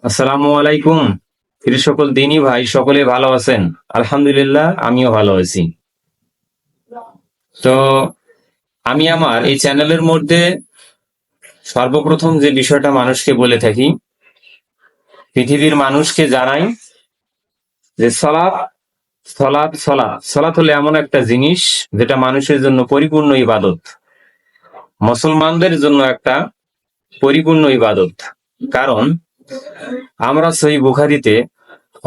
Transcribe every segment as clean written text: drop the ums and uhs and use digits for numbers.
আসসালামু আলাইকুম। ফির সকল দিনই ভাই সকলে ভালো আছেন? আলহামদুলিল্লাহ, আমিও ভালো আছি। তো আমি আমার এই চ্যানেলের মধ্যে সর্বপ্রথম যে বিষয়টা মানুষকে বলে থাকি, পৃথিবীর মানুষকে জানাই যে সলাৎ সলাৎ সলাৎ সলাৎ হলো এমন একটা জিনিস যেটা মানুষের জন্য পরিপূর্ণ ইবাদত, মুসলমানদের জন্য একটা পরিপূর্ণ ইবাদত। কারণ আমরা সহিহ বুখারীতে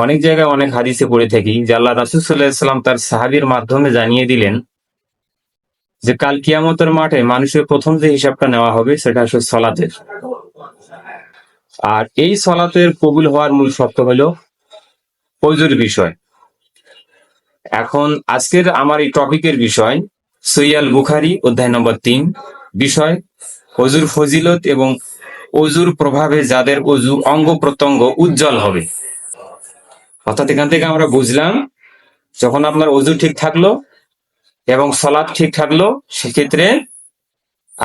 অনেক জায়গায় অনেক হাদিসে পড়ে থাকি যে আল্লাহ রাসূল সাল্লাল্লাহু আলাইহি ওয়াসাল্লাম তার সাহাবীর মাধ্যমে জানিয়ে দিলেন যে কাল কিয়ামতের মাঠে মানুষের প্রথম যে হিসাবটা নেওয়া হবে সেটা আসলে সলাতের। আর এই সলাতের কবুল হওয়ার মূল শর্ত হলো ওযুর বিষয়। এখন আজকের আমার এই টপিকের বিষয় সহিহ আল বুখারী অধ্যায় নম্বর ৩, বিষয় ওযুর ফজিলত এবং ওযুর প্রভাবে যাদের ওযু অঙ্গ প্রত্যঙ্গ উজ্জ্বল হবে। অর্থাৎ এখান থেকে আমরা বুঝলাম, যখন আপনার ওযু ঠিক থাকলো এবং সলাৎ ঠিক থাকলো, সেক্ষেত্রে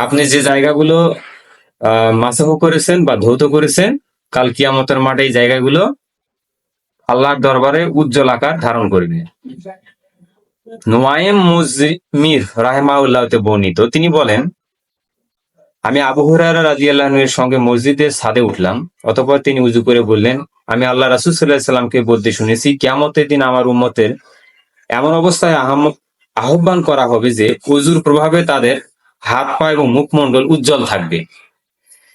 আপনি যে জায়গাগুলো মাসাহু করেছেন বা ধৌত করেছেন, কাল কিয়ামতের মাঠে এই জায়গাগুলো আল্লাহর দরবারে উজ্জ্বল আকার ধারণ করবে। নুয়াইম মুজমির রাহিমাহুল্লাহতে বর্ণিত, তিনি বলেন, আমি আবু হুরায়রা রাদিয়াল্লাহু আনহু এর সঙ্গে মসজিদের ছাদে উঠলাম। অতঃপর তিনি উযু করে বললেন, আমি আল্লাহ রাসূল সাল্লাল্লাহু আলাইহি সাল্লামকে বলতে শুনেছি, কিয়ামতের দিন আমার উম্মতের এমন অবস্থায় আহ্বান করা হবে যে ওযুর প্রভাবে তাদের হাত পা এবং মুখমণ্ডল উজ্জ্বল থাকবে।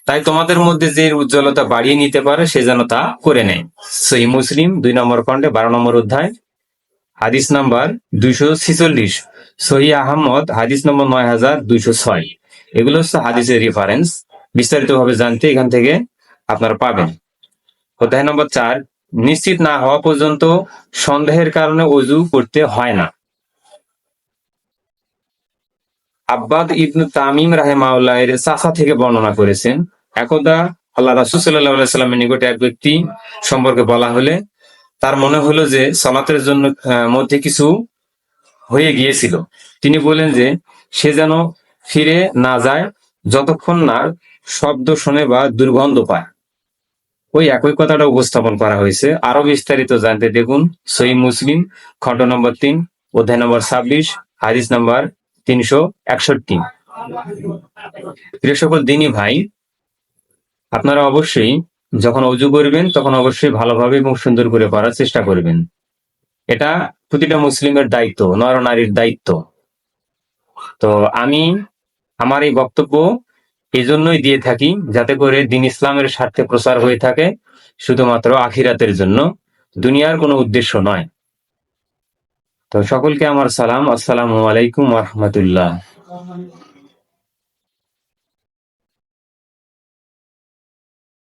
তাই তোমাদের মধ্যে যে উজ্জ্বলতা বাড়িয়ে নিতে পারে সে যেন তা করে নেয়। সহিহ মুসলিম ২ নম্বর খণ্ডে ১২ নম্বর অধ্যায়, হাদিস নাম্বার ২৪৬। সহিহ আহমদ হাদিস নম্বর ৯২০৬। এগুলো হচ্ছে হাদিসের রেফারেন্স। বিস্তারিতভাবে জানতে এখান থেকে আপনারা পাবেন। অধ্যায় নম্বর ৪, নিশ্চিত না হওয়া পর্যন্ত সন্দেহের কারণে ওযু করতে হয় না। আব্বাদ ইবনে তামিম রাহিমাহুল্লাহ এর চাচা থেকে বর্ণনা করেছেন, একদা আল্লাহ রাসূল সাল্লাল্লাহু আলাইহি ওয়াসাল্লামের নিকটে এক ব্যক্তি সম্পর্কে বলা হলে তার মনে হলো যে সালাতের জন্য মধ্যে কিছু হয়ে গিয়েছিল। তিনি বলেন যে সে যেন ফিরে না যায় যতক্ষণ না শব্দ শোনে বা দুর্গন্ধ পায়। ওই একই কথাটা উপস্থাপন করা হয়েছে। আরো বিস্তারিত জানতে দেখুন সহিহ মুসলিম খণ্ড নম্বর ৩, অধ্যায় নম্বর ২৬, হাদিস নম্বর ৩৬১। প্রিয় সকল দিনী ভাই, আপনারা অবশ্যই যখন ওযু করবেন তখন অবশ্যই ভালোভাবে এবং সুন্দর করে করার চেষ্টা করবেন। এটা প্রতিটা মুসলিমের দায়িত্ব, নর নারীর দায়িত্ব। তো আমি আমার এই বক্তব্য এজন্যই দিয়ে থাকি যাতে করে দ্বীন ইসলামের স্বার্থে প্রচার হয়ে থাকে, শুধুমাত্র আখিরাতের জন্য, দুনিয়ার কোনো উদ্দেশ্য নয়। তো সকলকে আমার সালাম, আসসালামু আলাইকুম ওয়া রাহমাতুল্লাহ।